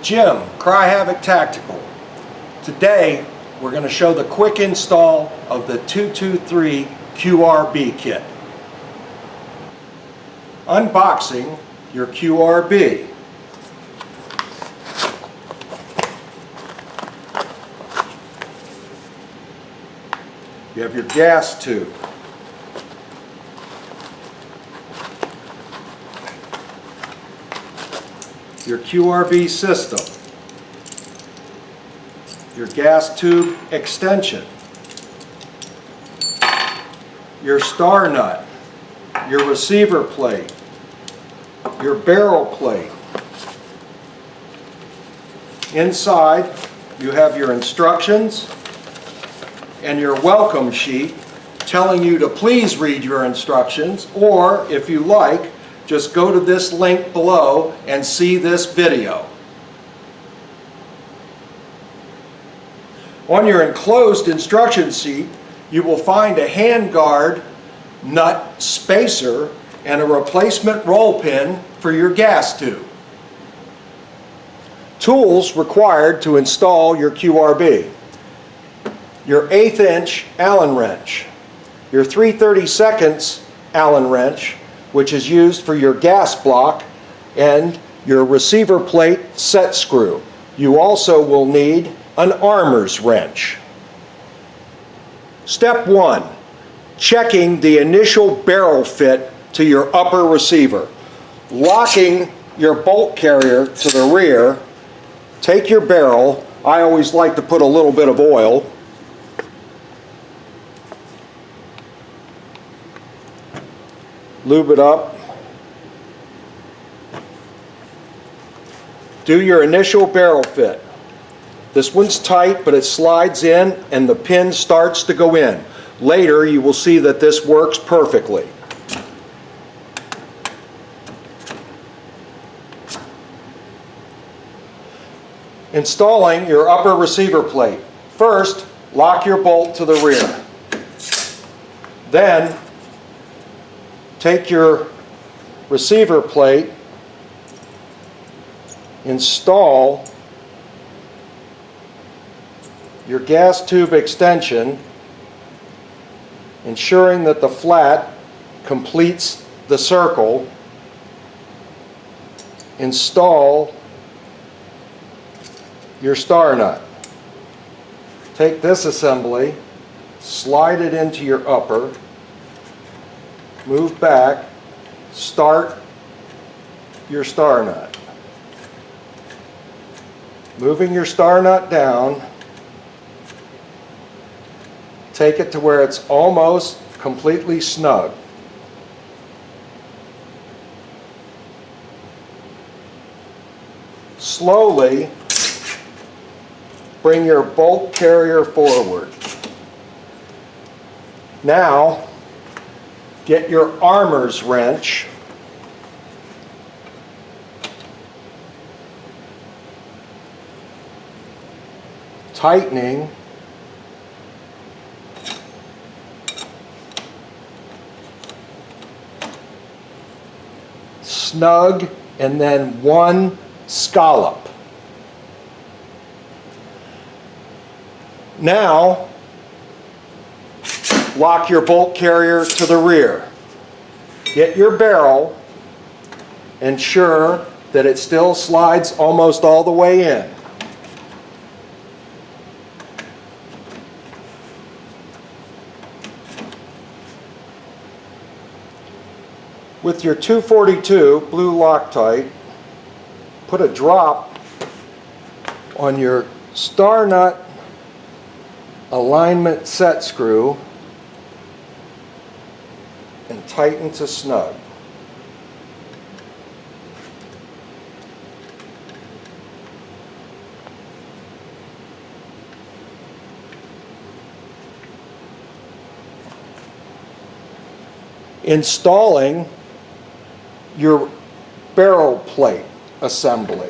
Jim, Havoc Tactical. Today we're going to show the quick install of the 223 QRB kit. Unboxing your QRB. You have your gas tube. Your QRB system. Your gas tube extension. Your star nut. Your receiver plate. Your barrel plate. Inside you have your instructions and your welcome sheet telling you to please read your instructions, or if you like, just go to this link below and see this video. On your enclosed instruction sheet, you will find a handguard nut spacer and a replacement roll pin for your gas tube. Tools required to install your QRB. Your 1/8 inch Allen wrench, your 3/32 Allen wrench, which is used for your gas block, and your receiver plate set screw. You also will need an armor's wrench. Step 1, checking the initial barrel fit to your upper receiver. Locking your bolt carrier to the rear, take your barrel. I always like to put a little bit of oil. Lube it up. Do your initial barrel fit. This one's tight, but it slides in and the pin starts to go in. Later you will see that this works perfectly. Installing your upper receiver plate. First, lock your bolt to the rear. Then take your receiver plate, install your gas tube extension, ensuring that the flat completes the circle. Install your star nut. Take this assembly, slide it into your upper, move back, start your star nut. Moving your star nut down, take it to where it's almost completely snug. Slowly bring your bolt carrier forward. Now, get your armor's wrench, tightening, snug, and then one scallop. Now, lock your bolt carrier to the rear. Get your barrel, ensure that it still slides almost all the way in. With your 242 blue Loctite, put a drop on your star nut alignment set screw and tighten to snug. Installing your barrel plate assembly.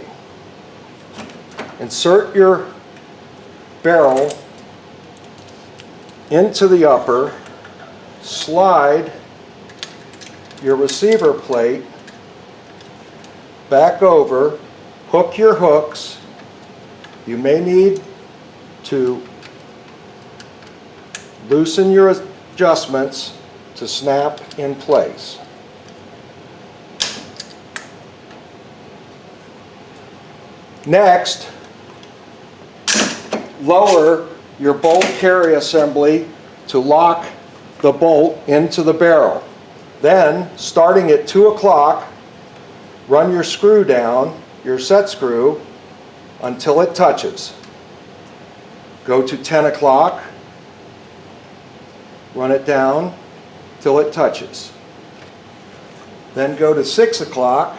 Insert your barrel into the upper, slide your receiver plate back over hook your hooks. You may need to loosen your adjustments to snap in place. Next, lower your bolt carry assembly to lock the bolt into the barrel. Then, starting at 2 o'clock, run your screw down, your set screw, until it touches. Go to 10 o'clock, run it down till it touches. Then go to 6 o'clock,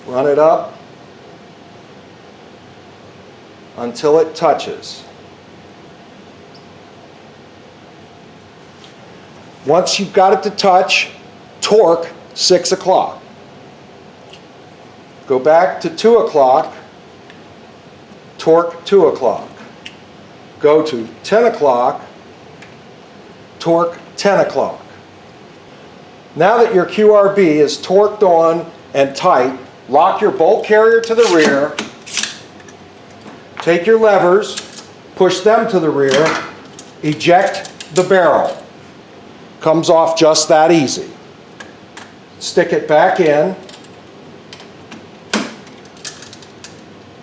run it up until it touches. Once you've got it to touch, torque 6 o'clock. Go back to 2 o'clock, torque 2 o'clock. Go to 10 o'clock, torque 10 o'clock. Now that your QRB is torqued on and tight, lock your bolt carrier to the rear, take your levers, push them to the rear, eject the barrel. Comes off just that easy. Stick it back in,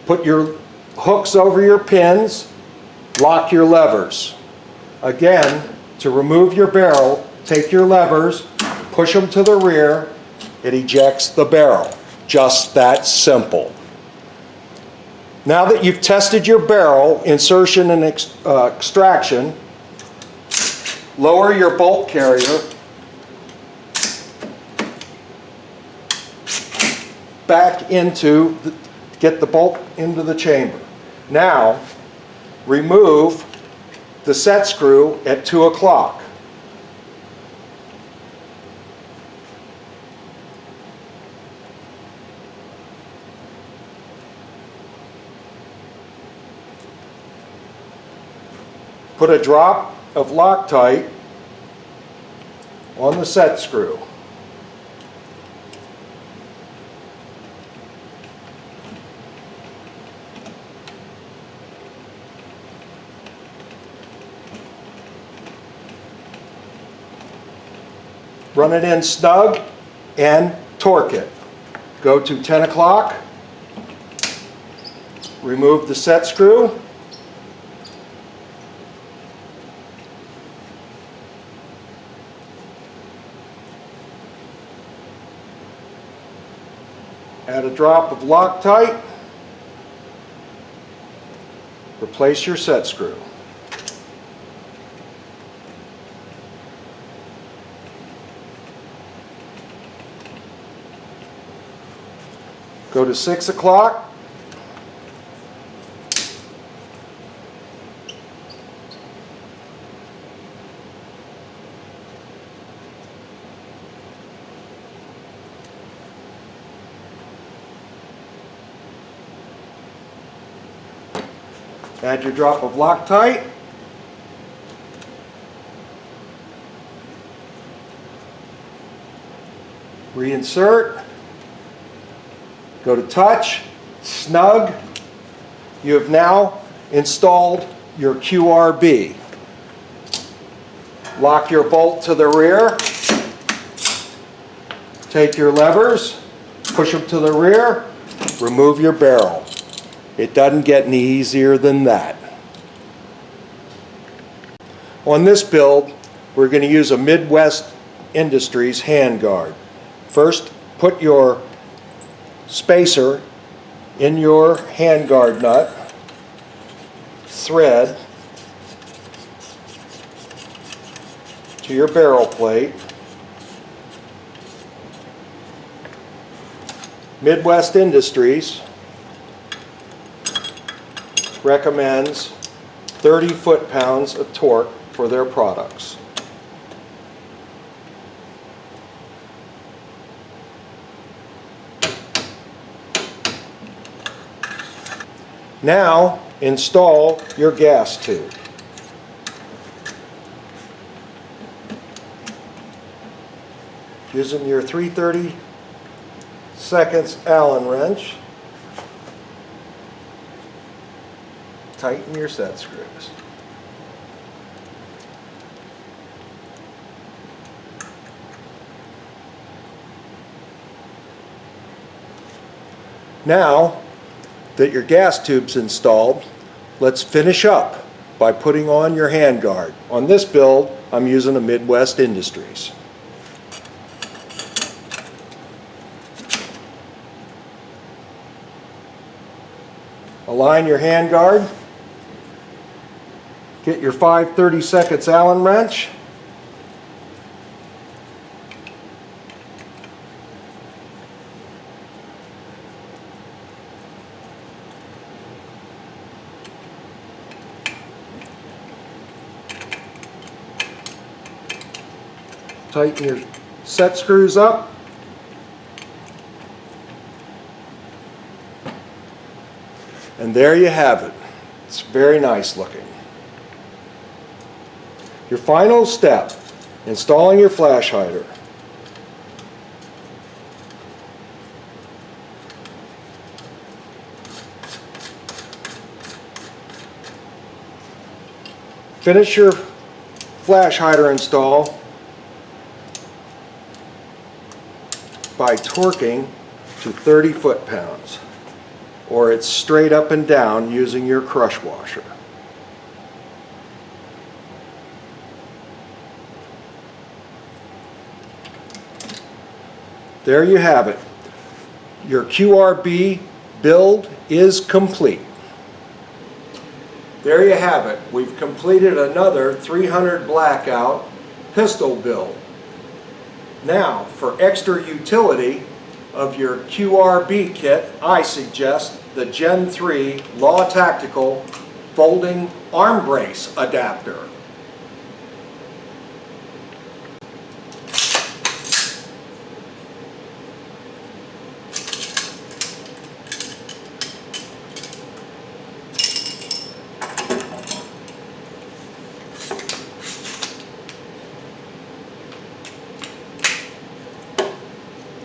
put your hooks over your pins, lock your levers. Again, to remove your barrel, take your levers, push them to the rear, it ejects the barrel. Just that simple. Now that you've tested your barrel insertion and extraction, lower your bolt carrier back into, get the bolt into the chamber. Now, remove the set screw at 2 o'clock. Put a drop of Loctite on the set screw. Run it in snug and torque it. Go to 10 o'clock, remove the set screw, add a drop of Loctite, replace your set screw. Go to 6 o'clock, add your drop of Loctite, reinsert, go to touch, snug. You have now installed your QRB. Lock your bolt to the rear, take your levers, push them to the rear, remove your barrel. It doesn't get any easier than that. On this build, we're going to use a Midwest Industries handguard. First, put your spacer in your handguard nut, thread to your barrel plate. Midwest Industries recommends 30 foot-pounds of torque for their products. Now, install your gas tube. using your 3/32 Allen wrench. Tighten your set screws. Now that your gas tube's installed, let's finish up by putting on your handguard. On this build, I'm using a Midwest Industries. Align your handguard. Get your 5/32 Allen wrench. Tighten your set screws up. And there you have it. It's very nice looking. Your final step, installing your flash hider. Finish your flash hider install by torquing to 30 foot-pounds, or it's straight up and down using your crush washer. There you have it. Your QRB build is complete. There you have it. We've completed another 300 blackout pistol build. Now, for extra utility of your QRB kit, I suggest the Gen 3 Law Tactical Folding Arm Brace Adapter.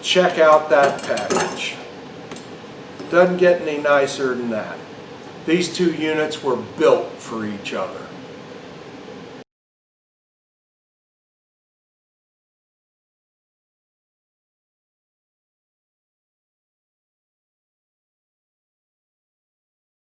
Check out that package. Doesn't get any nicer than that. These two units were built for each other.